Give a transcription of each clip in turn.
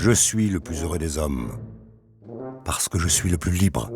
Je suis le plus heureux des hommes, parce que je suis le plus libre.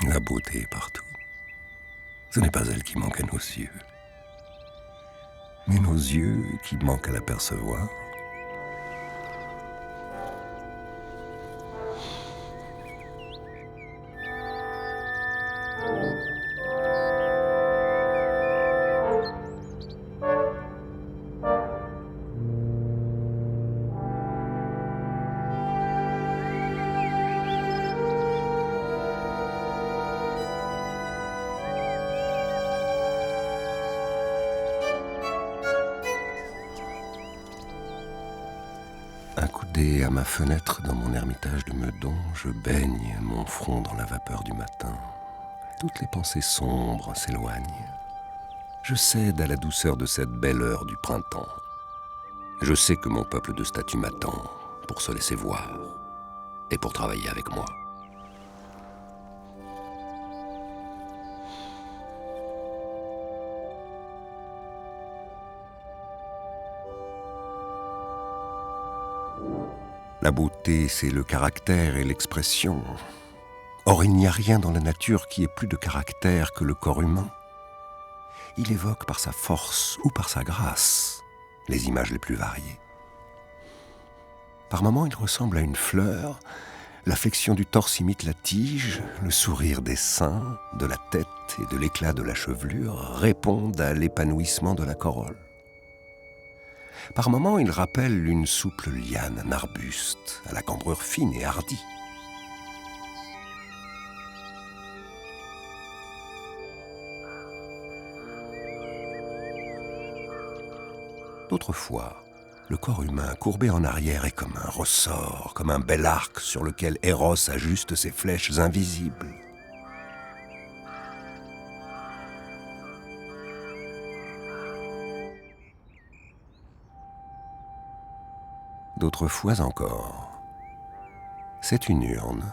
La beauté est partout. Ce n'est pas elle qui manque à nos yeux, mais nos yeux qui manquent à l'apercevoir. Accoudé à ma fenêtre dans mon ermitage de Meudon, je baigne mon front dans la vapeur du matin. Toutes les pensées sombres s'éloignent. Je cède à la douceur de cette belle heure du printemps. Je sais que mon peuple de statues m'attend pour se laisser voir et pour travailler avec moi. La beauté, c'est le caractère et l'expression. Or, il n'y a rien dans la nature qui ait plus de caractère que le corps humain. Il évoque par sa force ou par sa grâce les images les plus variées. Par moments, il ressemble à une fleur, la flexion du torse imite la tige, le sourire des seins, de la tête et de l'éclat de la chevelure répondent à l'épanouissement de la corolle. Par moments, il rappelle une souple liane, un arbuste, à la cambrure fine et hardie. D'autres fois, le corps humain, courbé en arrière, est comme un ressort, comme un bel arc sur lequel Eros ajuste ses flèches invisibles. D'autres fois encore, c'est une urne.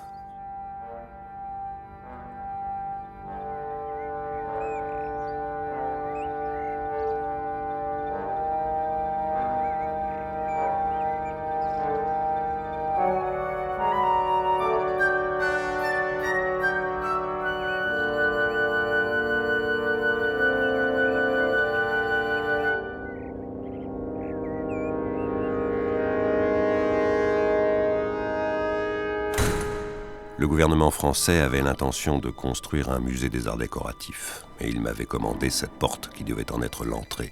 Le gouvernement français avait l'intention de construire un musée des arts décoratifs, et il m'avait commandé cette porte qui devait en être l'entrée.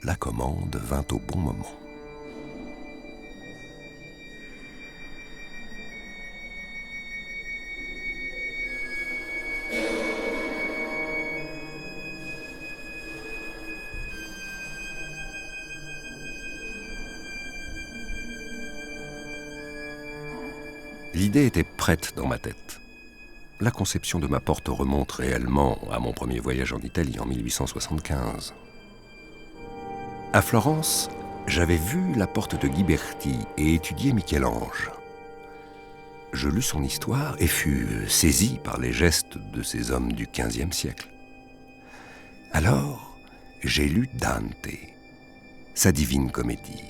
La commande vint au bon moment. L'idée était prête dans ma tête. La conception de ma porte remonte réellement à mon premier voyage en Italie en 1875. À Florence, j'avais vu la porte de Ghiberti et étudié Michel-Ange. Je lus son histoire et fus saisi par les gestes de ces hommes du XVe siècle. Alors, j'ai lu Dante, sa divine comédie.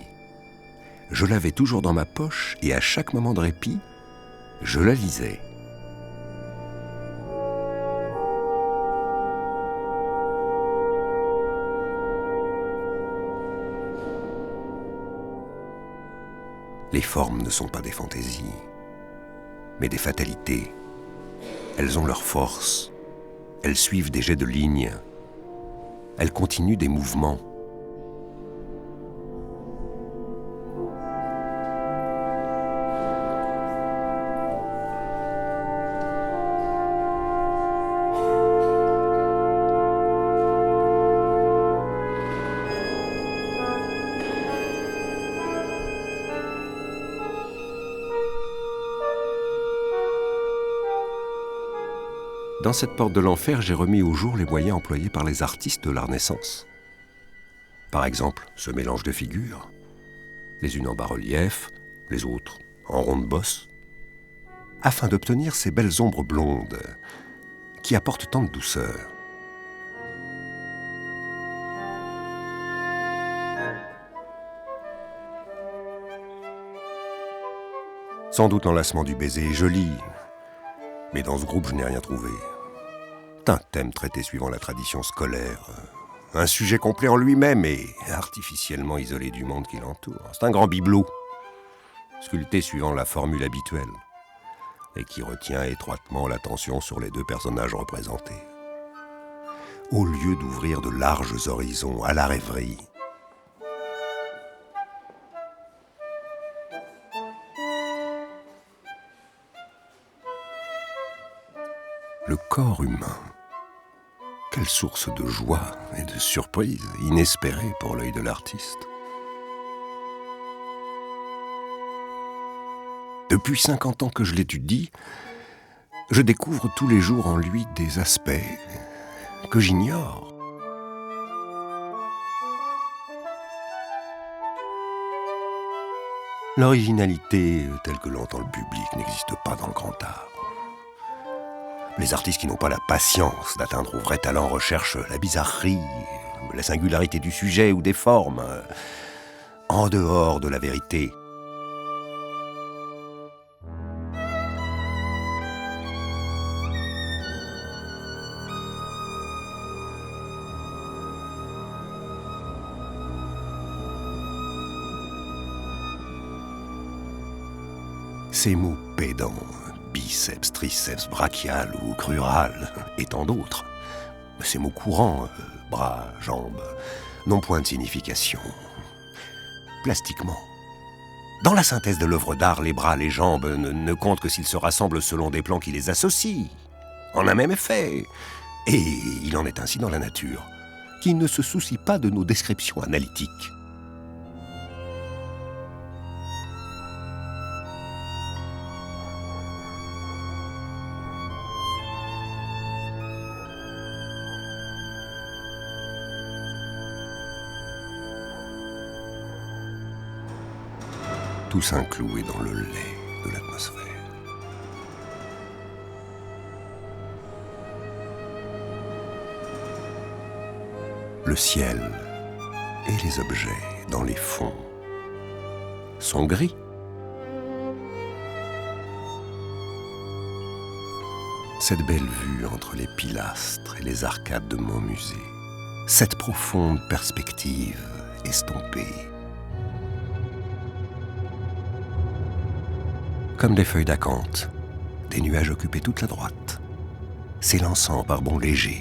Je l'avais toujours dans ma poche et à chaque moment de répit, je la lisais. Les formes ne sont pas des fantaisies, mais des fatalités. Elles ont leur force. Elles suivent des jets de lignes. Elles continuent des mouvements. Dans cette porte de l'enfer, j'ai remis au jour les moyens employés par les artistes de la Renaissance. Par exemple, ce mélange de figures, les unes en bas-relief, les autres en ronde bosse, afin d'obtenir ces belles ombres blondes qui apportent tant de douceur. Sans doute l'enlacement du baiser est joli, mais dans ce groupe, je n'ai rien trouvé. Un thème traité suivant la tradition scolaire, un sujet complet en lui-même et artificiellement isolé du monde qui l'entoure. C'est un grand bibelot, sculpté suivant la formule habituelle, et qui retient étroitement l'attention sur les deux personnages représentés. Au lieu d'ouvrir de larges horizons à la rêverie, le corps humain, quelle source de joie et de surprise inespérée pour l'œil de l'artiste. Depuis 50 ans que je l'étudie, je découvre tous les jours en lui des aspects que j'ignore. L'originalité telle que l'entend le public n'existe pas dans le grand art. Les artistes qui n'ont pas la patience d'atteindre au vrai talent recherchent la bizarrerie, la singularité du sujet ou des formes, en dehors de la vérité. Ces mots pédants, biceps, triceps, brachial ou crural, et tant d'autres. Ces mots courants, bras, jambes, n'ont point de signification. Plastiquement. Dans la synthèse de l'œuvre d'art, les bras, les jambes ne comptent que s'ils se rassemblent selon des plans qui les associent, en un même effet. Et il en est ainsi dans la nature, qui ne se soucie pas de nos descriptions analytiques. Tout s'inclouait dans le lait de l'atmosphère. Le ciel et les objets dans les fonds sont gris. Cette belle vue entre les pilastres et les arcades de mon musée, cette profonde perspective estompée, comme des feuilles d'acanthe, Des nuages occupaient toute la droite, s'élançant par bonds légers,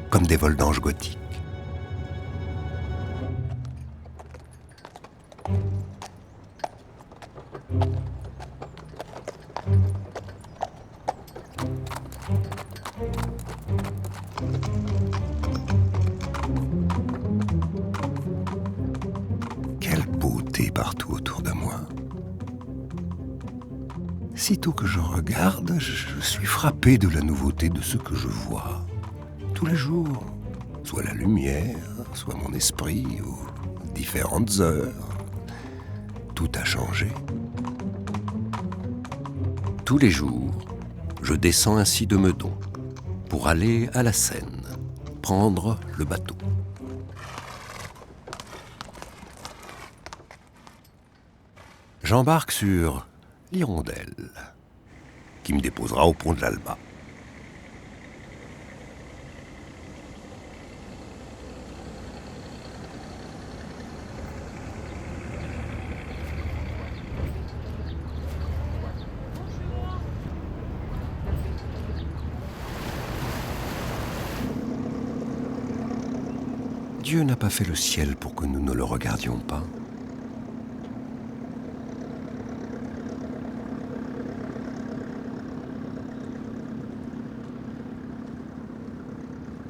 comme des vols d'anges gothiques. Quelle beauté partout autour de moi. Sitôt que je regarde, je suis frappé de la nouveauté de ce que je vois. Tous les jours, soit la lumière, soit mon esprit, ou différentes heures. Tout a changé. Tous les jours, je descends ainsi de Meudon pour aller à la Seine, prendre le bateau. J'embarque sur l'Hirondelle, qui me déposera au pont de l'Alba. Dieu n'a pas fait le ciel pour que nous ne le regardions pas.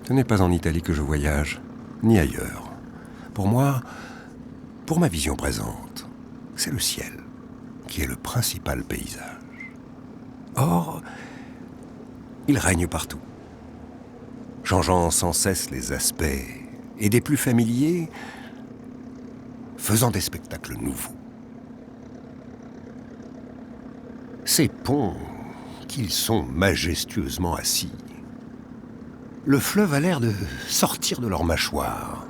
Ce n'est pas en Italie que je voyage, ni ailleurs. Pour moi, pour ma vision présente, c'est le ciel qui est le principal paysage. Or, il règne partout, changeant sans cesse les aspects, et des plus familiers, faisant des spectacles nouveaux. Ces ponts, qu'ils sont majestueusement assis, le fleuve a l'air de sortir de leur mâchoire.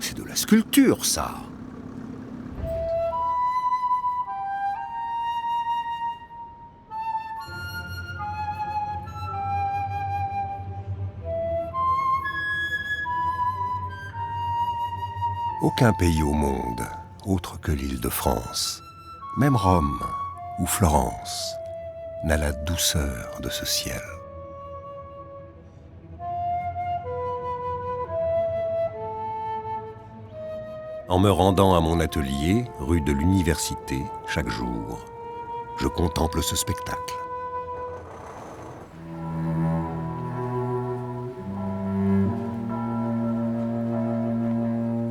C'est de la sculpture, ça. Aucun pays au monde, autre que l'île de France, même Rome ou Florence, n'a la douceur de ce ciel. En me rendant à mon atelier, rue de l'Université, chaque jour, je contemple ce spectacle.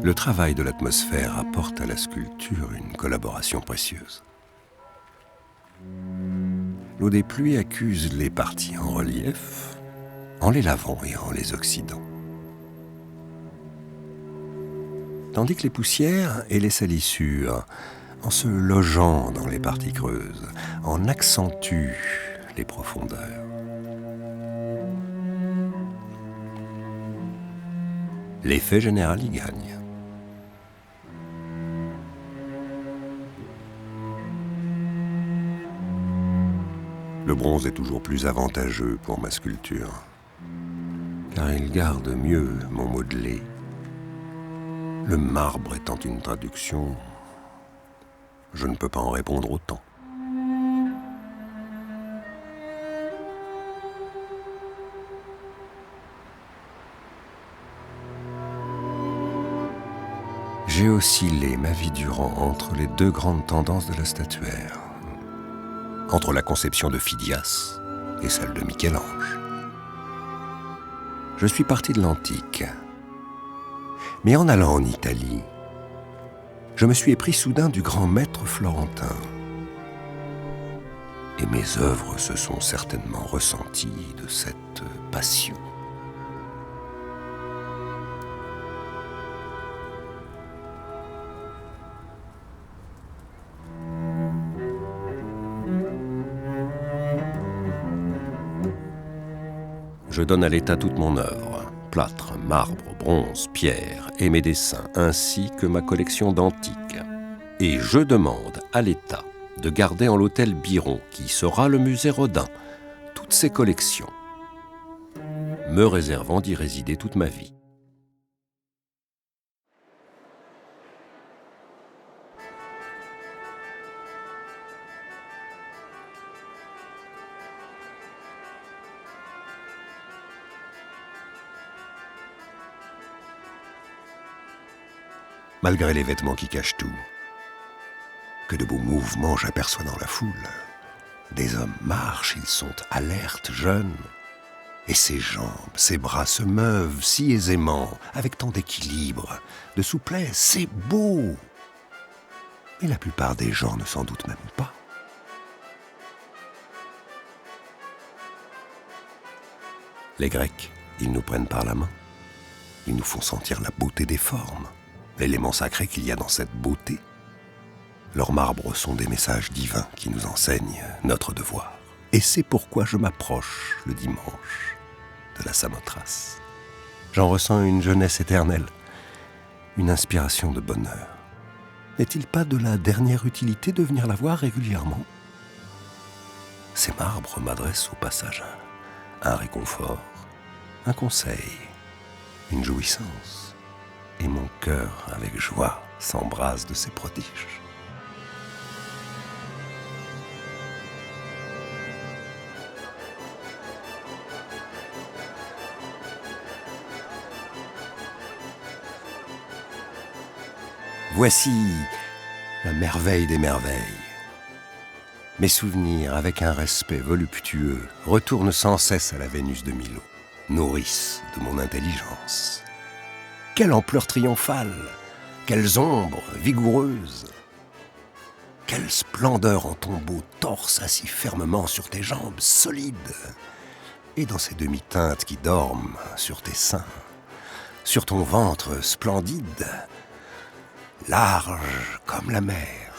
Le travail de l'atmosphère apporte à la sculpture une collaboration précieuse. L'eau des pluies accuse les parties en relief en les lavant et en les oxydant. Tandis que les poussières et les salissures, en se logeant dans les parties creuses, en accentuent les profondeurs. L'effet général y gagne. Le bronze est toujours plus avantageux pour ma sculpture, car il garde mieux mon modelé. Le marbre étant une traduction, je ne peux pas en répondre autant. J'ai oscillé ma vie durant entre les deux grandes tendances de la statuaire, entre la conception de Phidias et celle de Michel-Ange. Je suis parti de l'antique, mais en allant en Italie, je me suis épris soudain du grand maître florentin. Et mes œuvres se sont certainement ressenties de cette passion. Je donne à l'État toute mon œuvre, plâtre, marbre, bronze, pierre et mes dessins, ainsi que ma collection d'antiques. Et je demande à l'État de garder en l'hôtel Biron, qui sera le musée Rodin, toutes ces collections, me réservant d'y résider toute ma vie. malgré les vêtements qui cachent tout. Que de beaux mouvements j'aperçois dans la foule. Des hommes marchent, ils sont alertes, jeunes. Et ses jambes, ses bras se meuvent si aisément, avec tant d'équilibre, de souplesse, c'est beau. Mais la plupart des gens ne s'en doutent même pas. Les Grecs, ils nous prennent par la main. Ils nous font sentir la beauté des formes, l'élément sacré qu'il y a dans cette beauté. Leurs marbres sont des messages divins qui nous enseignent notre devoir. Et c'est pourquoi je m'approche le dimanche de la Samothrace. J'en ressens une jeunesse éternelle, une inspiration de bonheur. N'est-il pas de la dernière utilité de venir la voir régulièrement ? Ces marbres m'adressent au passage un réconfort, un conseil, une jouissance. Et mon cœur, avec joie, s'embrase de ces prodiges. Voici la merveille des merveilles. Mes souvenirs, avec un respect voluptueux, retournent sans cesse à la Vénus de Milo, nourrice de mon intelligence. Quelle ampleur triomphale, quelles ombres vigoureuses, quelle splendeur en ton beau torse assis fermement sur tes jambes solides, et dans ces demi-teintes qui dorment sur tes seins, sur ton ventre splendide, large comme la mer.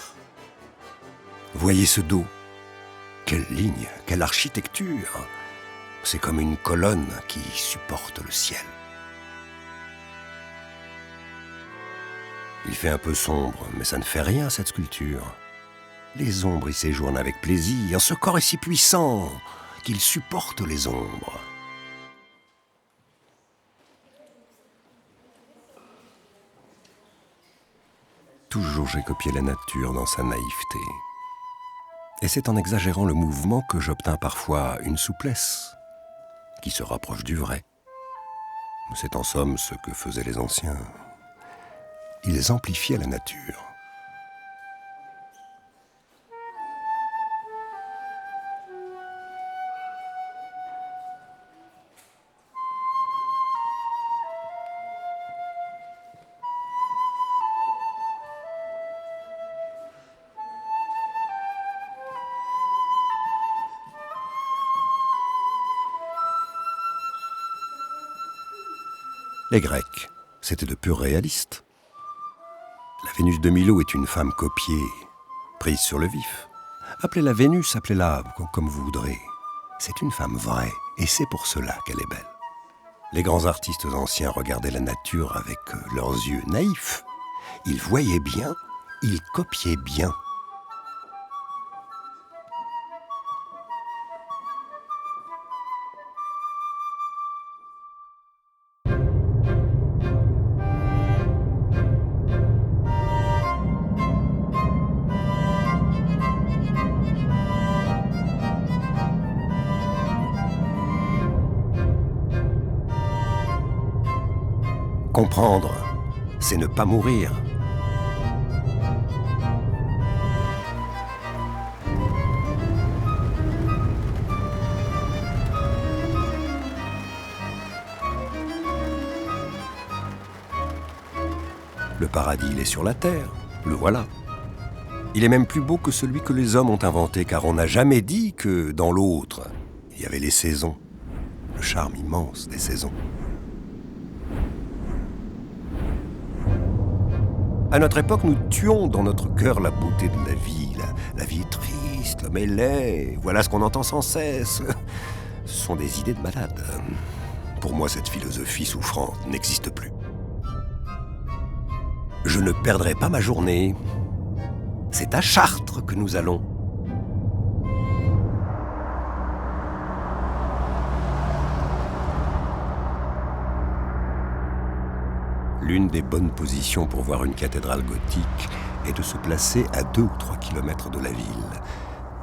Voyez ce dos, quelle ligne, quelle architecture. C'est comme une colonne qui supporte le ciel. Il fait un peu sombre, mais ça ne fait rien, cette sculpture. Les ombres y séjournent avec plaisir. Ce corps est si puissant qu'il supporte les ombres. Toujours j'ai copié la nature dans sa naïveté. Et c'est en exagérant le mouvement que j'obtins parfois une souplesse qui se rapproche du vrai. C'est en somme ce que faisaient les anciens. Ils amplifiaient la nature. Les Grecs, c'étaient de purs réalistes. La Vénus de Milo est une femme copiée, prise sur le vif. Appelez-la Vénus, appelez-la comme vous voudrez. C'est une femme vraie, et c'est pour cela qu'elle est belle. Les grands artistes anciens regardaient la nature avec leurs yeux naïfs. Ils voyaient bien, ils copiaient bien. Comprendre, c'est ne pas mourir. Le paradis, il est sur la terre, le voilà. Il est même plus beau que celui que les hommes ont inventé, car on n'a jamais dit que dans l'autre, il y avait les saisons, le charme immense des saisons. À notre époque, nous tuons dans notre cœur la beauté de la vie. La vie est triste, l'homme est laid, voilà ce qu'on entend sans cesse. Ce sont des idées de malade. Pour moi, cette philosophie souffrante n'existe plus. Je ne perdrai pas ma journée. C'est à Chartres que nous allons. L'une des bonnes positions pour voir une cathédrale gothique est de se placer à 2 ou 3 kilomètres de la ville.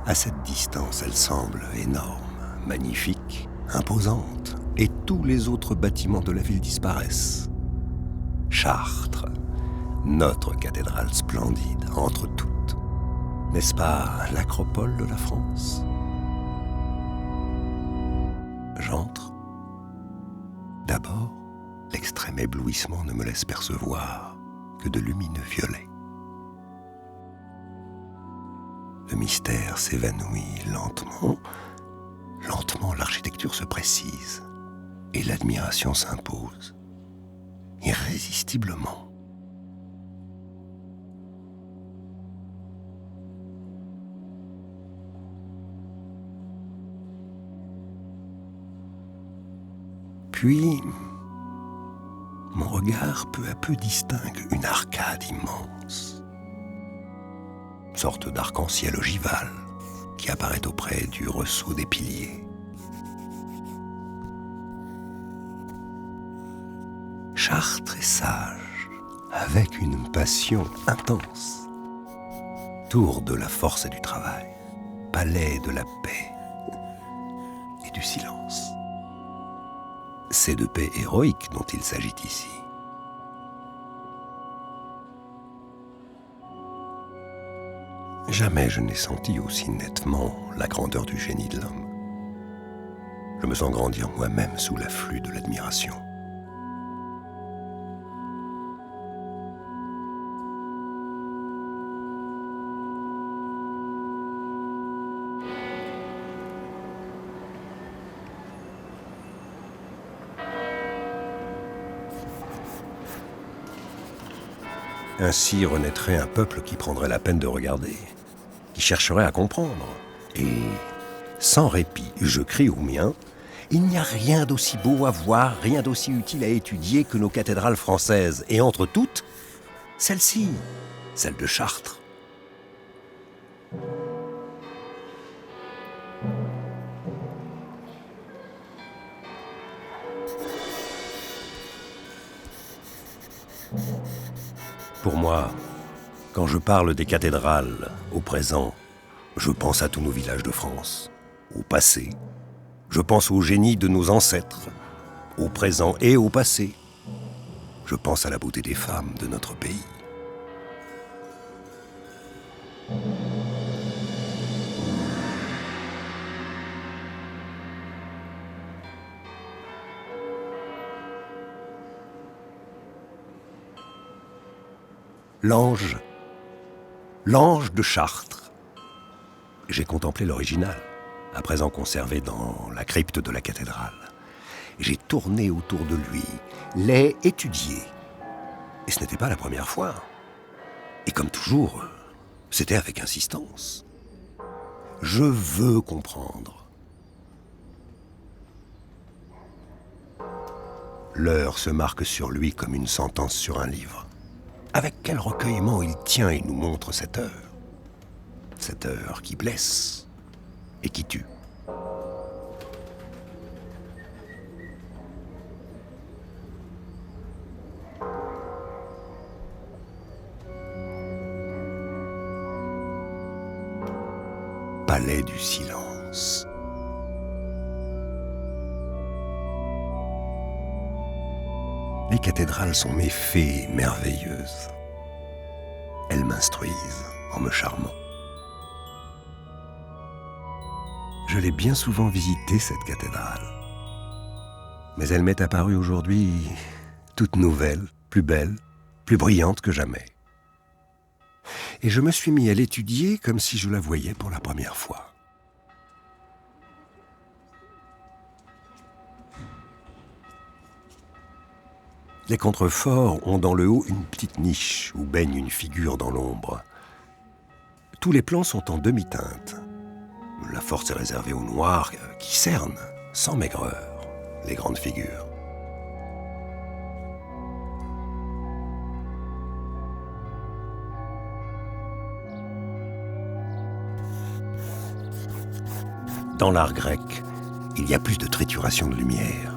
À cette distance, elle semble énorme, magnifique, imposante, et tous les autres bâtiments de la ville disparaissent. Chartres, notre cathédrale splendide entre toutes. N'est-ce pas l'acropole de la France? J'entre. D'abord, l'extrême éblouissement ne me laisse percevoir que de lumineux violets. Le mystère s'évanouit lentement. Lentement, l'architecture se précise et l'admiration s'impose, irrésistiblement. Puis, mon regard peu à peu distingue une arcade immense, sorte d'arc-en-ciel ogival qui apparaît auprès du ressaut des piliers. Chartres est sage, avec une passion intense. Tour de la force et du travail, palais de la paix et du silence. C'est de paix héroïque dont il s'agit ici. Jamais je n'ai senti aussi nettement la grandeur du génie de l'homme. Je me sens grandir moi-même sous l'afflux de l'admiration. Ainsi renaîtrait un peuple qui prendrait la peine de regarder, qui chercherait à comprendre. Et, sans répit, je crie au mien, il n'y a rien d'aussi beau à voir, rien d'aussi utile à étudier que nos cathédrales françaises, et entre toutes, celle-ci, celle de Chartres. Pour moi, quand je parle des cathédrales au présent, je pense à tous nos villages de France, au passé. Je pense au génie de nos ancêtres, au présent et au passé. Je pense à la beauté des femmes de notre pays. L'ange de Chartres. J'ai contemplé l'original, à présent conservé dans la crypte de la cathédrale. J'ai tourné autour de lui, l'ai étudié. Et ce n'était pas la première fois. Et comme toujours, c'était avec insistance. Je veux comprendre. L'heure se marque sur lui comme une sentence sur un livre. Avec quel recueillement il tient et nous montre cette heure qui blesse et qui tue. Palais du silence. Les cathédrales sont mes fées merveilleuses. Elles m'instruisent en me charmant. Je l'ai bien souvent visitée, cette cathédrale. Mais elle m'est apparue aujourd'hui toute nouvelle, plus belle, plus brillante que jamais. Et je me suis mis à l'étudier comme si je la voyais pour la première fois. Les contreforts ont dans le haut une petite niche où baigne une figure dans l'ombre. Tous les plans sont en demi-teinte. La force est réservée au noir qui cerne, sans maigreur, les grandes figures. Dans l'art grec, il y a plus de trituration de lumière.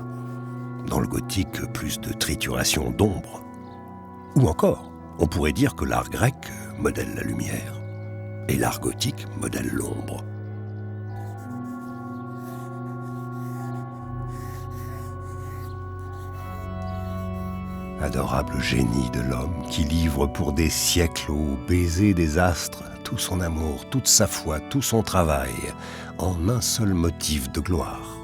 Dans le gothique, plus de trituration d'ombre. Ou encore, on pourrait dire que l'art grec modèle la lumière et l'art gothique modèle l'ombre. Adorable génie de l'homme qui livre pour des siècles au baiser des astres tout son amour, toute sa foi, tout son travail, en un seul motif de gloire.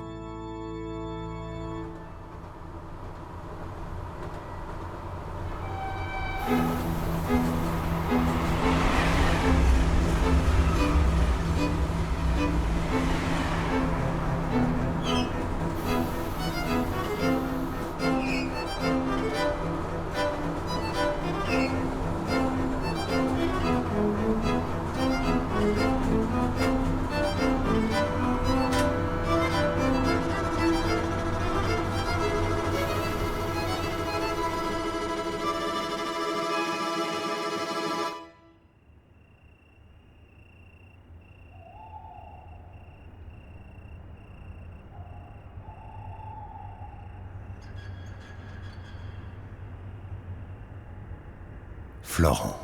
Florence.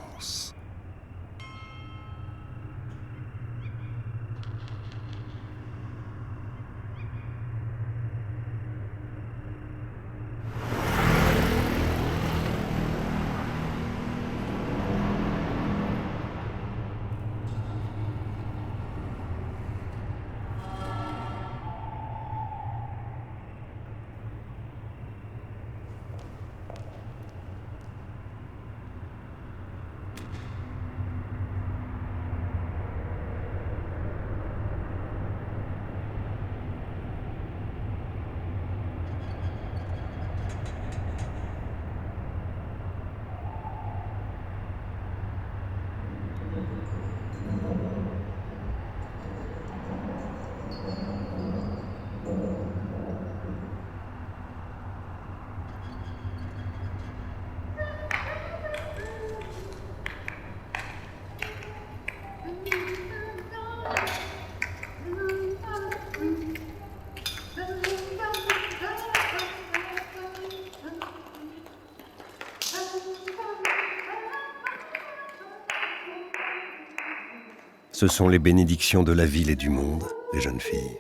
Ce sont les bénédictions de la ville et du monde, les jeunes filles.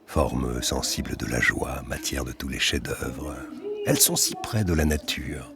Formes sensibles de la joie, matière de tous les chefs-d'œuvre. Elles sont si près de la nature.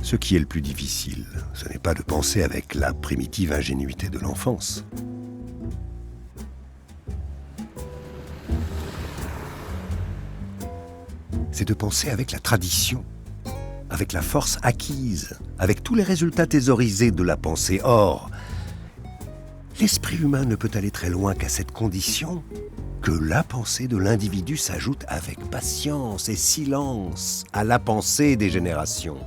Ce qui est le plus difficile, ce n'est pas de penser avec la primitive ingénuité de l'enfance. C'est de penser avec la tradition, avec la force acquise, avec tous les résultats thésaurisés de la pensée. Or, l'esprit humain ne peut aller très loin qu'à cette condition que la pensée de l'individu s'ajoute avec patience et silence à la pensée des générations.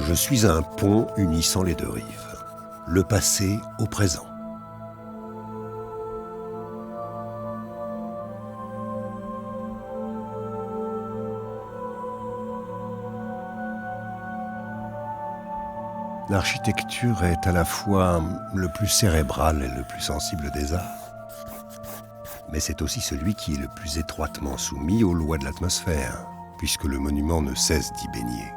Je suis un pont unissant les deux rives, le passé au présent. L'architecture est à la fois le plus cérébral et le plus sensible des arts. Mais c'est aussi celui qui est le plus étroitement soumis aux lois de l'atmosphère, puisque le monument ne cesse d'y baigner.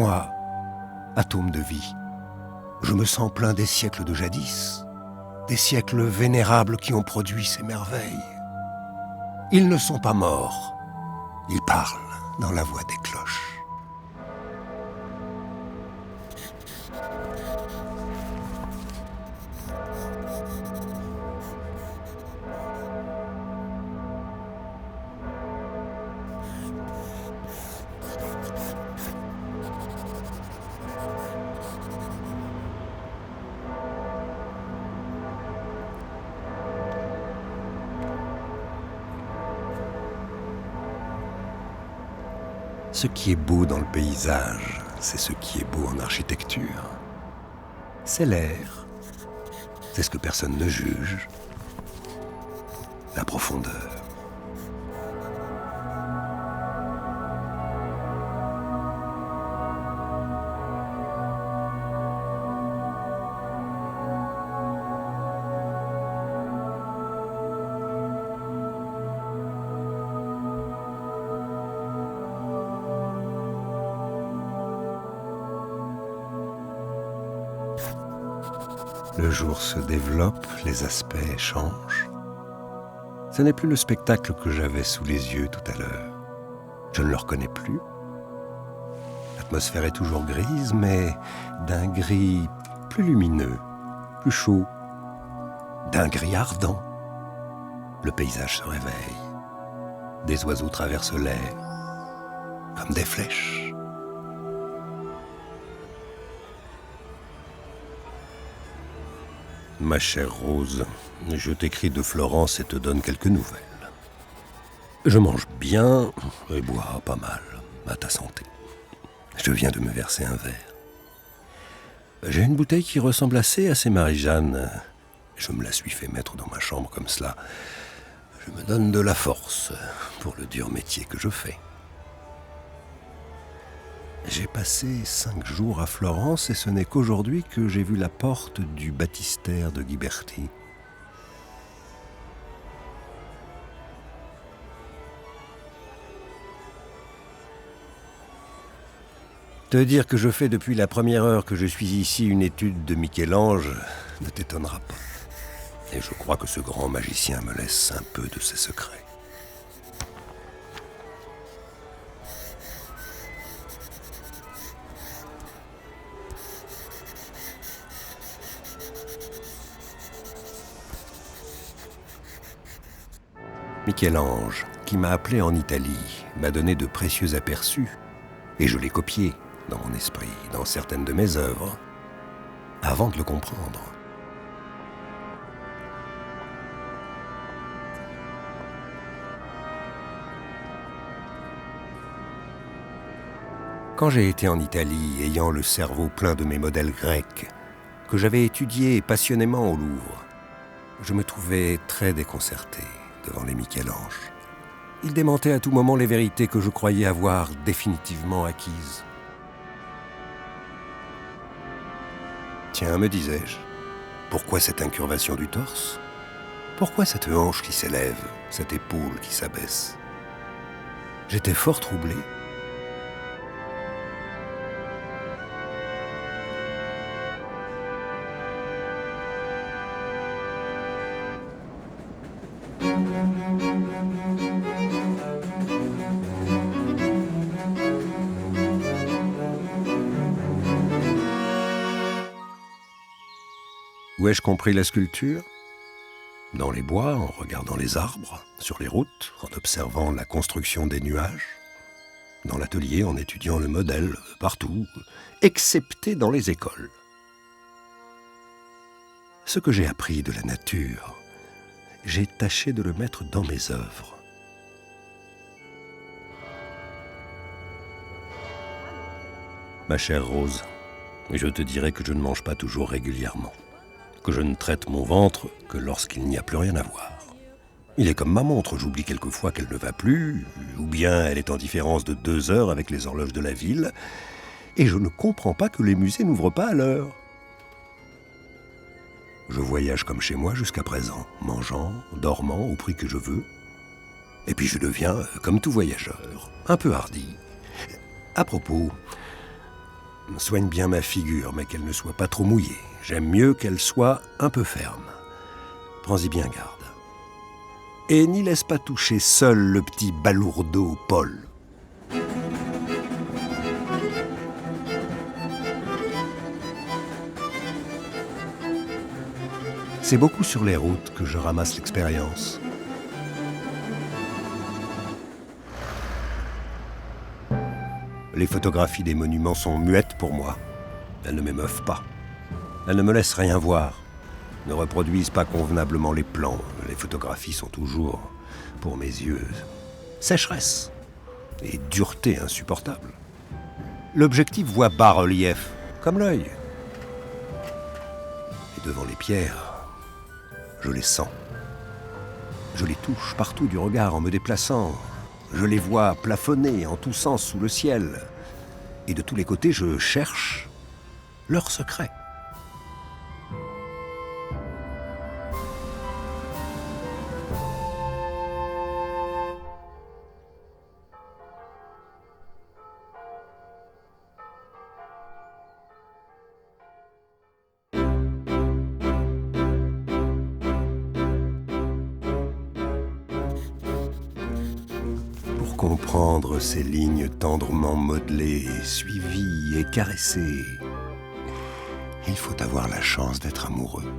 Moi, atome de vie, je me sens plein des siècles de jadis, des siècles vénérables qui ont produit ces merveilles. Ils ne sont pas morts, ils parlent dans la voix des cloches. Ce qui est beau dans le paysage, c'est ce qui est beau en architecture. C'est l'air, c'est ce que personne ne juge, la profondeur. Le jour se développe, les aspects changent. Ce n'est plus le spectacle que j'avais sous les yeux tout à l'heure. Je ne le reconnais plus. L'atmosphère est toujours grise, mais d'un gris plus lumineux, plus chaud, d'un gris ardent. Le paysage se réveille. Des oiseaux traversent l'air, comme des flèches. Ma chère Rose, je t'écris de Florence et te donne quelques nouvelles. Je mange bien et bois pas mal, à ta santé. Je viens de me verser un verre. J'ai une bouteille qui ressemble assez à ces Marie-Jeanne. Je me la suis fait mettre dans ma chambre comme cela. Je me donne de la force pour le dur métier que je fais. J'ai passé 5 jours à Florence et ce n'est qu'aujourd'hui que j'ai vu la porte du baptistère de Ghiberti. Te dire que je fais depuis la première heure que je suis ici une étude de Michel-Ange ne t'étonnera pas. Et je crois que ce grand magicien me laisse un peu de ses secrets. Michel-Ange, qui m'a appelé en Italie, m'a donné de précieux aperçus, et je les copiais dans mon esprit, dans certaines de mes œuvres, avant de le comprendre. Quand j'ai été en Italie, ayant le cerveau plein de mes modèles grecs, que j'avais étudiés passionnément au Louvre, je me trouvais très déconcerté devant les Michel-Ange. Ils démentaient à tout moment les vérités que je croyais avoir définitivement acquises. Tiens, me disais-je, pourquoi cette incurvation du torse? Pourquoi cette hanche qui s'élève, cette épaule qui s'abaisse? J'étais fort troublé. Où ai-je compris la sculpture? Dans les bois, en regardant les arbres, sur les routes, en observant la construction des nuages, dans l'atelier, en étudiant le modèle, partout, excepté dans les écoles. Ce que j'ai appris de la nature, j'ai tâché de le mettre dans mes œuvres. Ma chère Rose, je te dirai que je ne mange pas toujours régulièrement, que je ne traite mon ventre que lorsqu'il n'y a plus rien à voir. Il est comme ma montre, j'oublie quelquefois qu'elle ne va plus, ou bien elle est en différence de 2 heures avec les horloges de la ville, et je ne comprends pas que les musées n'ouvrent pas à l'heure. Je voyage comme chez moi jusqu'à présent, mangeant, dormant au prix que je veux, et puis je deviens, comme tout voyageur, un peu hardi. À propos, Soigne bien ma figure, mais qu'elle ne soit pas trop mouillée. J'aime mieux qu'elle soit un peu ferme. Prends-y bien garde. Et n'y laisse pas toucher seul le petit balourdeau Paul. C'est beaucoup sur les routes que je ramasse l'expérience. Les photographies des monuments sont muettes pour moi. Elles ne m'émeuvent pas. Elles ne me laissent rien voir, ne reproduisent pas convenablement les plans. Les photographies sont toujours, pour mes yeux, sécheresse et dureté insupportable. L'objectif voit bas-relief, comme l'œil. Et devant les pierres, je les sens. Je les touche partout du regard en me déplaçant. Je les vois plafonner en tous sens sous le ciel. Et de tous les côtés, je cherche leur secret. Pour comprendre ces lignes tendrement modelées, suivies et caressées, il faut avoir la chance d'être amoureux.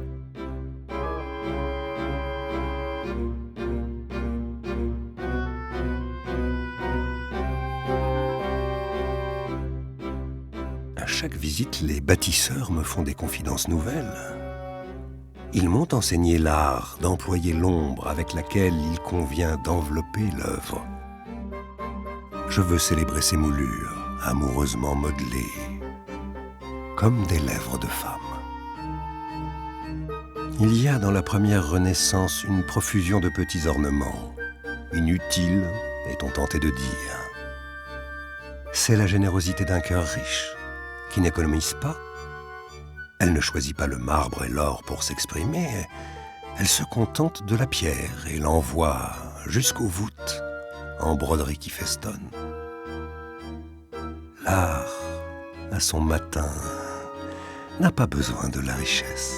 À chaque visite, les bâtisseurs me font des confidences nouvelles. Ils m'ont enseigné l'art d'employer l'ombre avec laquelle il convient d'envelopper l'œuvre. Je veux célébrer ces moulures, amoureusement modelées, comme des lèvres de femme. Il y a dans la première Renaissance une profusion de petits ornements, inutiles, est-on tenté de dire. C'est la générosité d'un cœur riche, qui n'économise pas. Elle ne choisit pas le marbre et l'or pour s'exprimer, elle se contente de la pierre et l'envoie jusqu'aux voûtes, en broderie qui festonne. L'art, à son matin, n'a pas besoin de la richesse.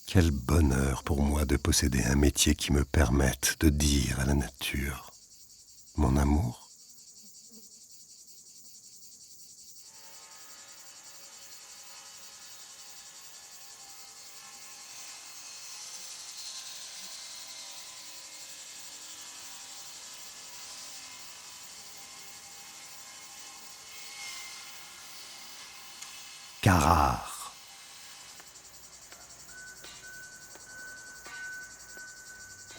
Quel bonheur pour moi de posséder un métier qui me permette de dire à la nature mon amour. Carrare.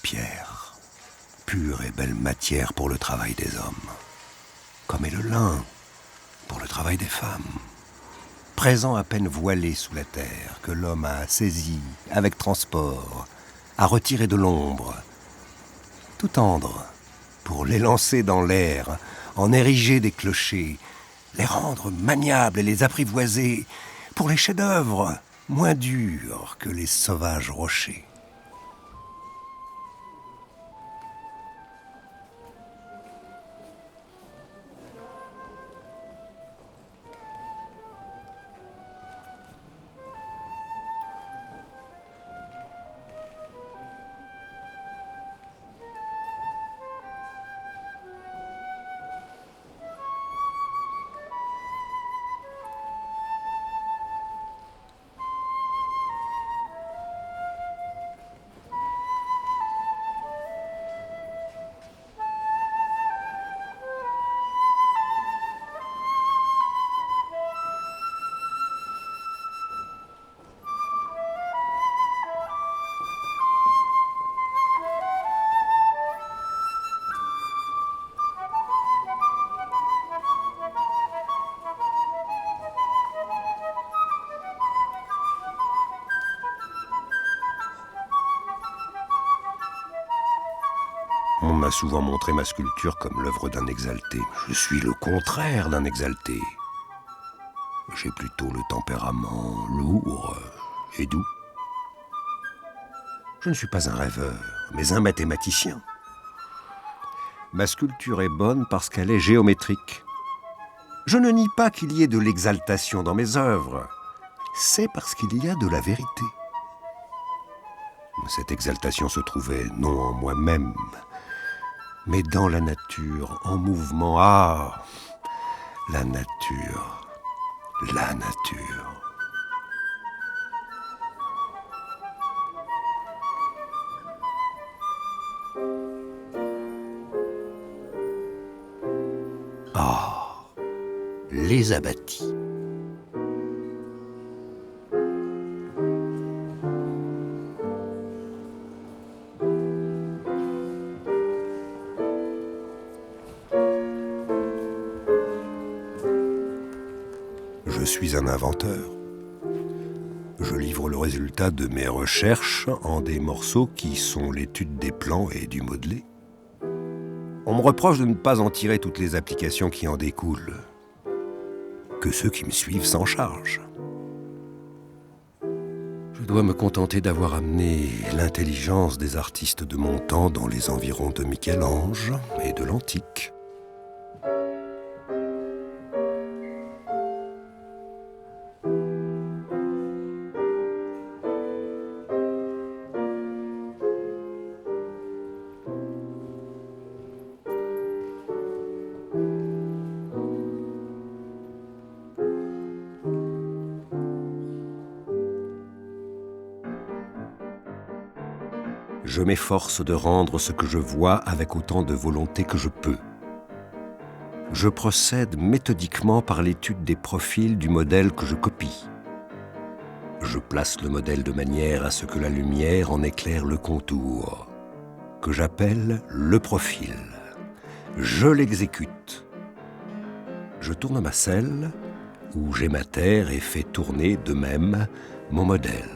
Pierre, pure et belle matière pour le travail des hommes, comme est le lin pour le travail des femmes. Présent à peine voilé sous la terre, que l'homme a saisi avec transport, à retirer de l'ombre, tout tendre, pour les lancer dans l'air, en ériger des clochers, les rendre maniables et les apprivoiser, pour les chefs-d'œuvre moins durs que les sauvages rochers. On m'a souvent montré ma sculpture comme l'œuvre d'un exalté. Je suis le contraire d'un exalté. J'ai plutôt le tempérament lourd et doux. Je ne suis pas un rêveur, mais un mathématicien. Ma sculpture est bonne parce qu'elle est géométrique. Je ne nie pas qu'il y ait de l'exaltation dans mes œuvres. C'est parce qu'il y a de la vérité. Cette exaltation se trouvait non en moi-même, mais dans la nature, en mouvement. Ah, la nature, la nature. Ah, les abattis. Je suis un inventeur. Je livre le résultat de mes recherches en des morceaux qui sont l'étude des plans et du modelé. On me reproche de ne pas en tirer toutes les applications qui en découlent. Que ceux qui me suivent s'en chargent. Je dois me contenter d'avoir amené l'intelligence des artistes de mon temps dans les environs de Michel-Ange et de l'Antique. Je m'efforce de rendre ce que je vois avec autant de volonté que je peux. Je procède méthodiquement par l'étude des profils du modèle que je copie. Je place le modèle de manière à ce que la lumière en éclaire le contour, que j'appelle le profil. Je l'exécute. Je tourne ma selle, où j'ématère et fais tourner de même mon modèle.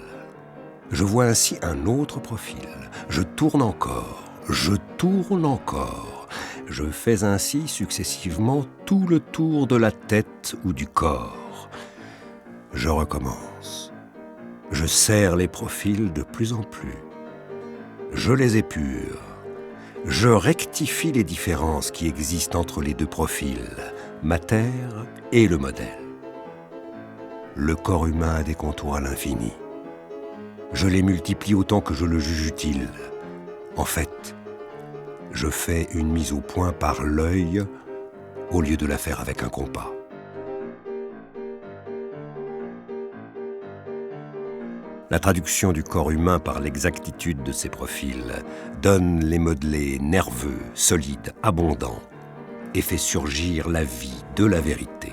Je vois ainsi un autre profil. Je tourne encore, je tourne encore. Je fais ainsi successivement tout le tour de la tête ou du corps. Je recommence. Je serre les profils de plus en plus. Je les épure. Je rectifie les différences qui existent entre les deux profils, ma terre et le modèle. Le corps humain a des contours à l'infini. Je les multiplie autant que je le juge utile. En fait, je fais une mise au point par l'œil au lieu de la faire avec un compas. La traduction du corps humain par l'exactitude de ses profils donne les modelés nerveux, solides, abondants et fait surgir la vie de la vérité.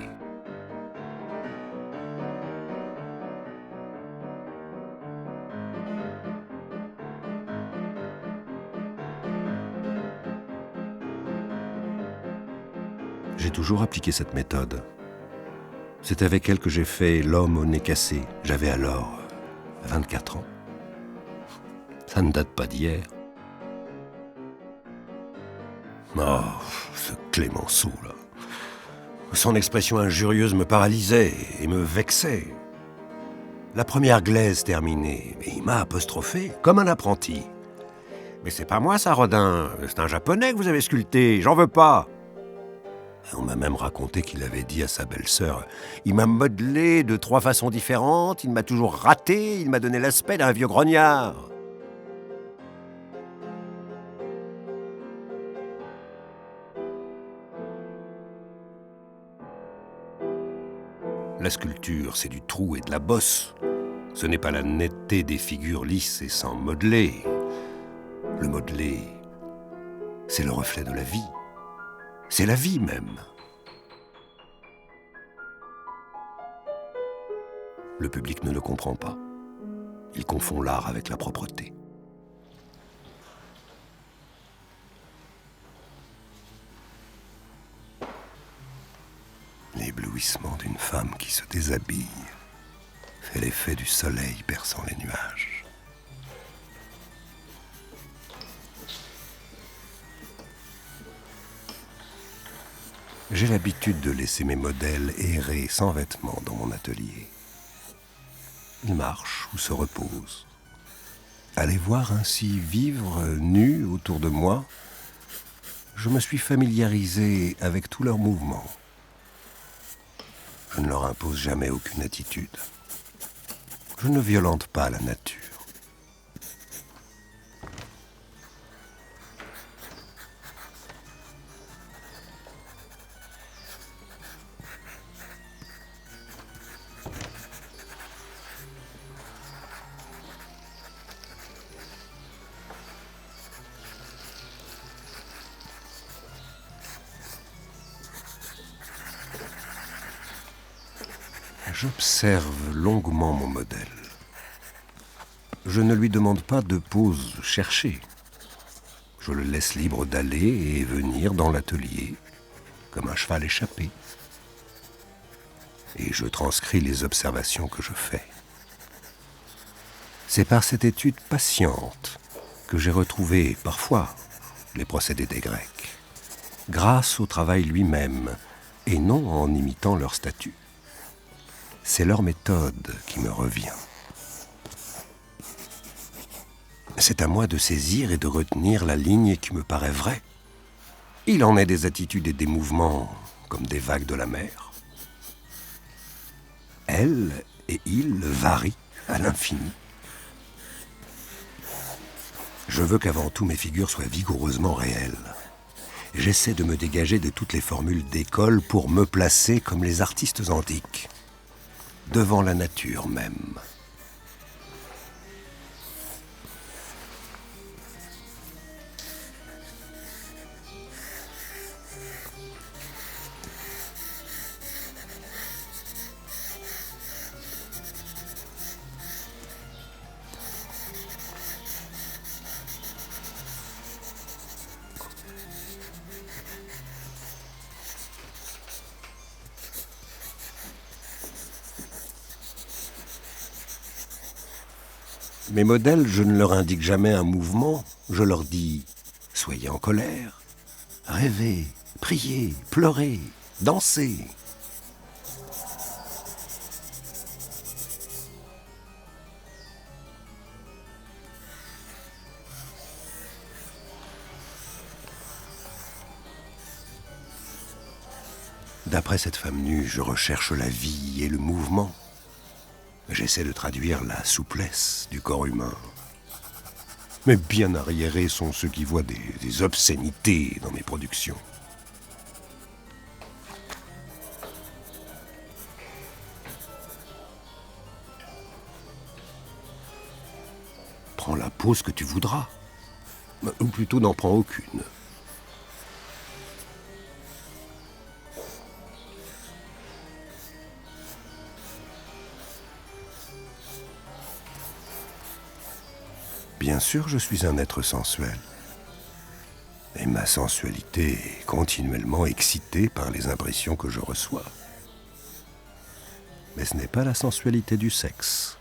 J'ai toujours appliqué cette méthode. C'est avec elle que j'ai fait L'homme au nez cassé. J'avais alors 24 ans. Ça ne date pas d'hier. Oh, ce Clémenceau, là. Son expression injurieuse me paralysait et me vexait. La première glaise terminée, et il m'a apostrophé comme un apprenti. « Mais c'est pas moi ça, Rodin, c'est un japonais que vous avez sculpté, j'en veux pas !» On m'a même raconté qu'il avait dit à sa belle-sœur « Il m'a modelé de 3 façons différentes, il m'a toujours raté, il m'a donné l'aspect d'un vieux grognard. » La sculpture, c'est du trou et de la bosse. Ce n'est pas la netteté des figures lisses et sans modeler. Le modelé, c'est le reflet de la vie. C'est la vie même. Le public ne le comprend pas. Il confond l'art avec la propreté. L'éblouissement d'une femme qui se déshabille fait l'effet du soleil perçant les nuages. J'ai l'habitude de laisser mes modèles errer sans vêtements dans mon atelier. Ils marchent ou se reposent. À les voir ainsi vivre nus autour de moi, je me suis familiarisé avec tous leurs mouvements. Je ne leur impose jamais aucune attitude. Je ne violente pas la nature. J'observe longuement mon modèle. Je ne lui demande pas de pose cherchée. Je le laisse libre d'aller et venir dans l'atelier, comme un cheval échappé. Et je transcris les observations que je fais. C'est par cette étude patiente que j'ai retrouvé, parfois, les procédés des Grecs, grâce au travail lui-même, et non en imitant leur statut. C'est leur méthode qui me revient. C'est à moi de saisir et de retenir la ligne qui me paraît vraie. Il en est des attitudes et des mouvements comme des vagues de la mer. Elle et il varient à l'infini. Je veux qu'avant tout mes figures soient vigoureusement réelles. J'essaie de me dégager de toutes les formules d'école pour me placer comme les artistes antiques, devant la nature même. Mes modèles, je ne leur indique jamais un mouvement. Je leur dis « Soyez en colère, rêvez, priez, pleurez, dansez ». D'après cette femme nue, je recherche la vie et le mouvement. J'essaie de traduire la souplesse du corps humain. Mais bien arriérés sont ceux qui voient des obscénités dans mes productions. Prends la pose que tu voudras, ou plutôt n'en prends aucune. Bien sûr, je suis un être sensuel. Et ma sensualité est continuellement excitée par les impressions que je reçois. Mais ce n'est pas la sensualité du sexe.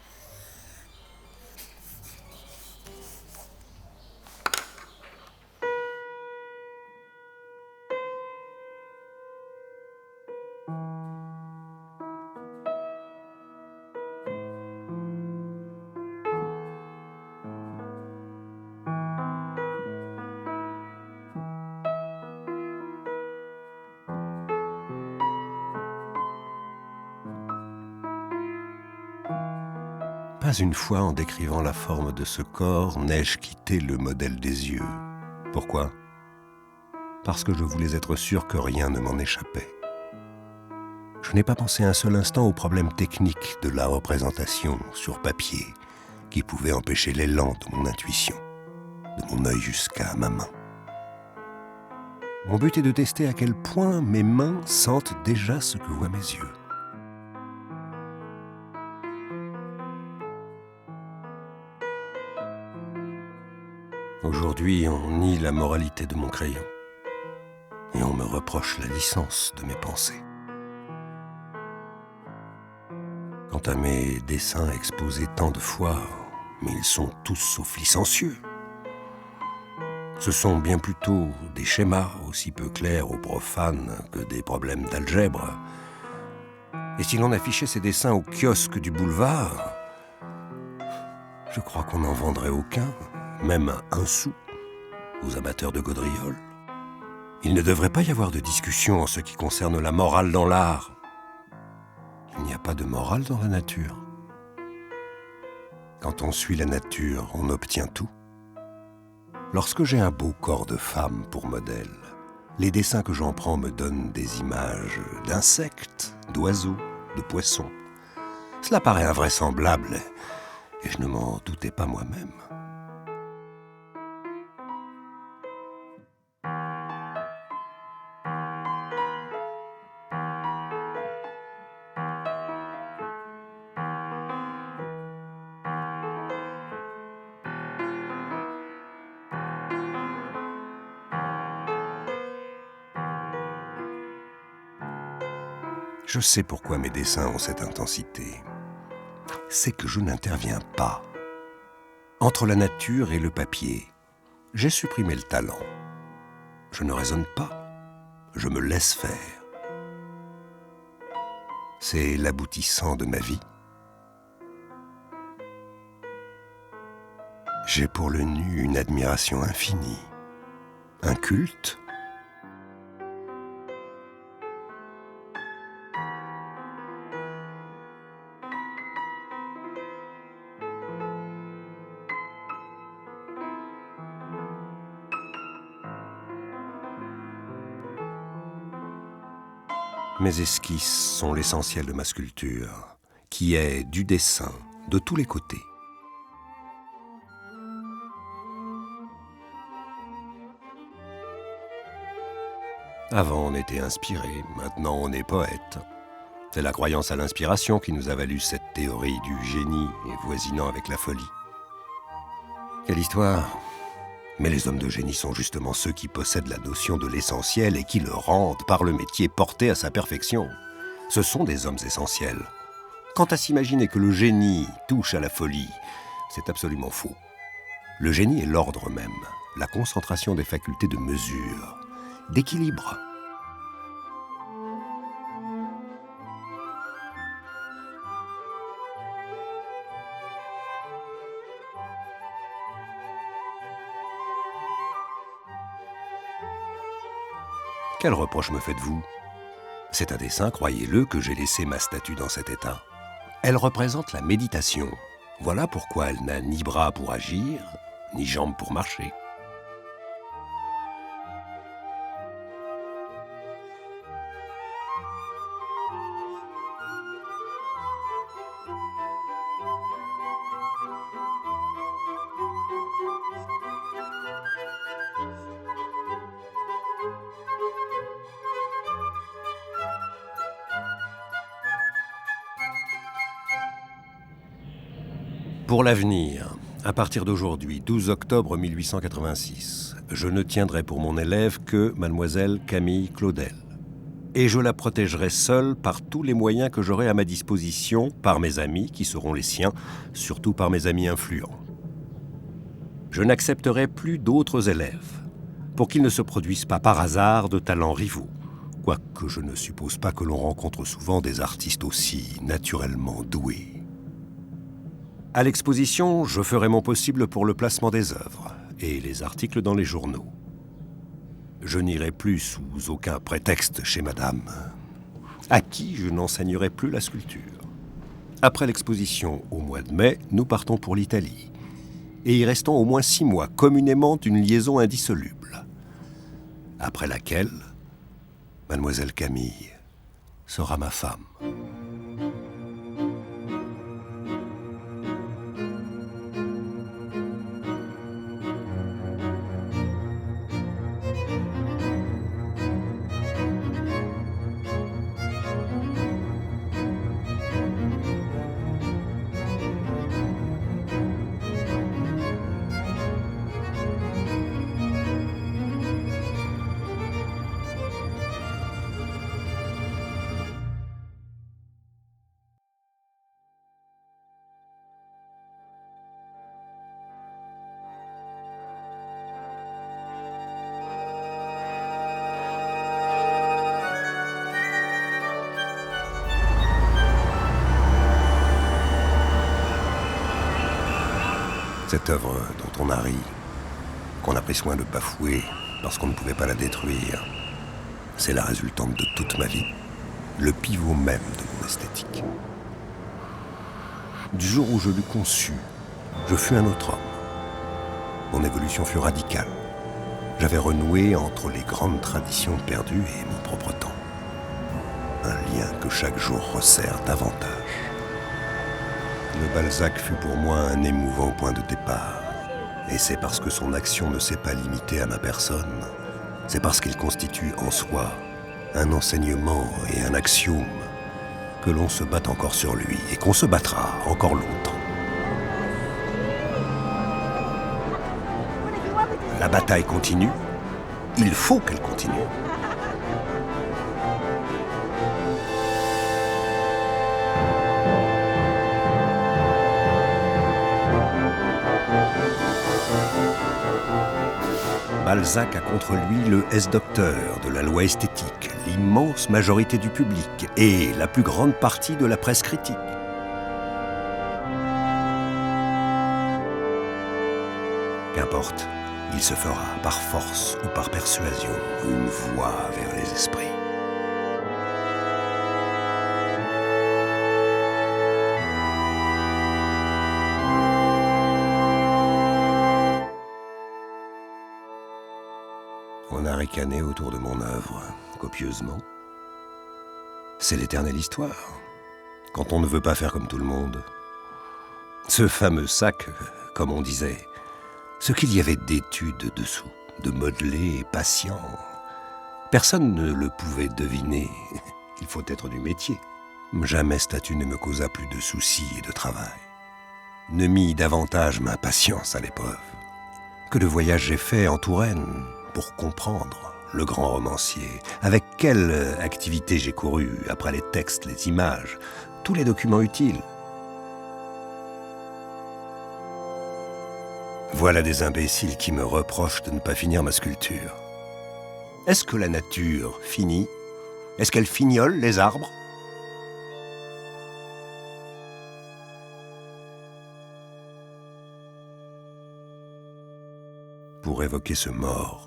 Pas une fois en décrivant la forme de ce corps n'ai-je quitté le modèle des yeux. Pourquoi ? Parce que je voulais être sûr que rien ne m'en échappait. Je n'ai pas pensé un seul instant aux problèmes techniques de la représentation sur papier qui pouvaient empêcher l'élan de mon intuition, de mon œil jusqu'à ma main. Mon but est de tester à quel point mes mains sentent déjà ce que voient mes yeux. Aujourd'hui, on nie la moralité de mon crayon et on me reproche la licence de mes pensées. Quant à mes dessins exposés tant de fois, mais ils sont tous sauf licencieux. Ce sont bien plutôt des schémas aussi peu clairs aux profanes que des problèmes d'algèbre. Et si l'on affichait ces dessins au kiosque du boulevard, je crois qu'on n'en vendrait aucun, même un sou, aux amateurs de gaudrioles. Il ne devrait pas y avoir de discussion en ce qui concerne la morale dans l'art. Il n'y a pas de morale dans la nature. Quand on suit la nature, on obtient tout. Lorsque j'ai un beau corps de femme pour modèle, les dessins que j'en prends me donnent des images d'insectes, d'oiseaux, de poissons. Cela paraît invraisemblable et je ne m'en doutais pas moi-même. Je sais pourquoi mes dessins ont cette intensité. C'est que je n'interviens pas. Entre la nature et le papier, j'ai supprimé le talent. Je ne raisonne pas, je me laisse faire. C'est l'aboutissant de ma vie. J'ai pour le nu une admiration infinie, un culte. Mes esquisses sont l'essentiel de ma sculpture, qui est du dessin de tous les côtés. Avant, on était inspiré, maintenant on est poète. C'est la croyance à l'inspiration qui nous a valu cette théorie du génie et voisinant avec la folie. Quelle histoire! Mais les hommes de génie sont justement ceux qui possèdent la notion de l'essentiel et qui le rendent, par le métier, porté à sa perfection. Ce sont des hommes essentiels. Quant à s'imaginer que le génie touche à la folie, c'est absolument faux. Le génie est l'ordre même, la concentration des facultés de mesure, d'équilibre. Quel reproche me faites-vous? C'est un dessin, croyez-le, que j'ai laissé ma statue dans cet état. Elle représente la méditation. Voilà pourquoi elle n'a ni bras pour agir, ni jambes pour marcher. Pour l'avenir, à partir d'aujourd'hui, 12 octobre 1886, je ne tiendrai pour mon élève que mademoiselle Camille Claudel. Et je la protégerai seule par tous les moyens que j'aurai à ma disposition, par mes amis qui seront les siens, surtout par mes amis influents. Je n'accepterai plus d'autres élèves, pour qu'ils ne se produisent pas par hasard de talents rivaux, quoique je ne suppose pas que l'on rencontre souvent des artistes aussi naturellement doués. À l'exposition, je ferai mon possible pour le placement des œuvres et les articles dans les journaux. Je n'irai plus sous aucun prétexte chez madame, à qui je n'enseignerai plus la sculpture. Après l'exposition, au mois de mai, nous partons pour l'Italie et y restons au moins 6 mois, communément d'une liaison indissoluble. Après laquelle, mademoiselle Camille sera ma femme. Cette œuvre dont on a ri, qu'on a pris soin de bafouer parce qu'on ne pouvait pas la détruire, c'est la résultante de toute ma vie, le pivot même de mon esthétique. Du jour où je l'eus conçu, je fus un autre homme. Mon évolution fut radicale. J'avais renoué entre les grandes traditions perdues et mon propre temps. Un lien que chaque jour resserre davantage. Le Balzac fut pour moi un émouvant point de départ. Et c'est parce que son action ne s'est pas limitée à ma personne. C'est parce qu'il constitue en soi un enseignement et un axiome que l'on se bat encore sur lui et qu'on se battra encore longtemps. La bataille continue. Il faut qu'elle continue. Balzac a contre lui le S-Docteur de la loi esthétique, l'immense majorité du public et la plus grande partie de la presse critique. Qu'importe, il se fera par force ou par persuasion une voie vers les esprits. On a ricané autour de mon œuvre, copieusement. C'est l'éternelle histoire, quand on ne veut pas faire comme tout le monde. Ce fameux sac, comme on disait, ce qu'il y avait d'études dessous, de modelé et patient, personne ne le pouvait deviner. Il faut être du métier. Jamais statue ne me causa plus de soucis et de travail. Ne mis davantage ma patience à l'épreuve. Que de voyages j'ai faits en Touraine pour comprendre le grand romancier. Avec quelle activité j'ai couru après les textes, les images, tous les documents utiles. Voilà des imbéciles qui me reprochent de ne pas finir ma sculpture. Est-ce que la nature finit? Est-ce qu'elle fignole les arbres? Pour évoquer ce mort,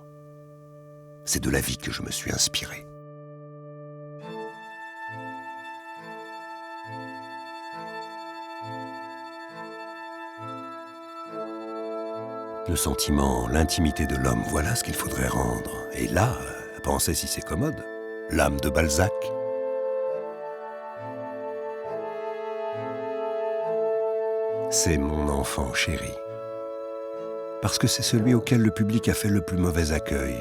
c'est de la vie que je me suis inspiré. Le sentiment, l'intimité de l'homme, voilà ce qu'il faudrait rendre. Et là, pensez si c'est commode, l'âme de Balzac. C'est mon enfant chéri. Parce que c'est celui auquel le public a fait le plus mauvais accueil.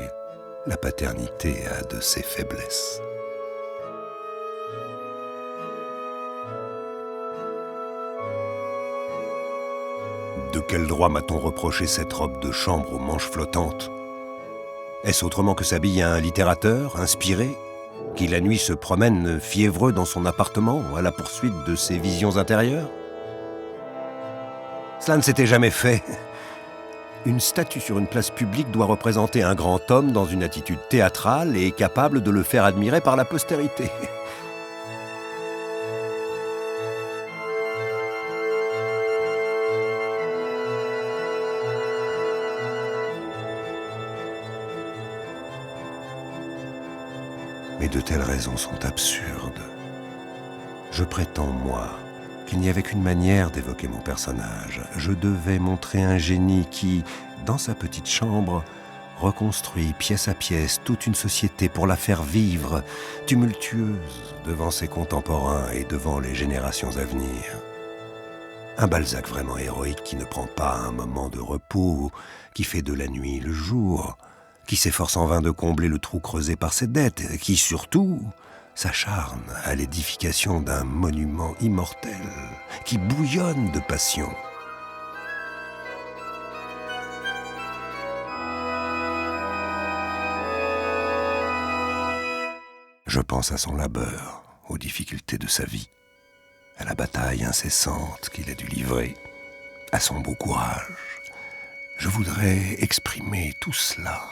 La paternité a de ses faiblesses. De quel droit m'a-t-on reproché cette robe de chambre aux manches flottantes? Est-ce autrement que s'habille un littérateur inspiré, qui la nuit se promène fiévreux dans son appartement à la poursuite de ses visions intérieures? Cela ne s'était jamais fait. Une statue sur une place publique doit représenter un grand homme dans une attitude théâtrale et capable de le faire admirer par la postérité. Mais de telles raisons sont absurdes. Je prétends, moi, qu'il n'y avait qu'une manière d'évoquer mon personnage. Je devais montrer un génie qui, dans sa petite chambre, reconstruit pièce à pièce toute une société pour la faire vivre, tumultueuse devant ses contemporains et devant les générations à venir. Un Balzac vraiment héroïque qui ne prend pas un moment de repos, qui fait de la nuit le jour, qui s'efforce en vain de combler le trou creusé par ses dettes, qui surtout s'acharne à l'édification d'un monument immortel, qui bouillonne de passion. Je pense à son labeur, aux difficultés de sa vie, à la bataille incessante qu'il a dû livrer, à son beau courage. Je voudrais exprimer tout cela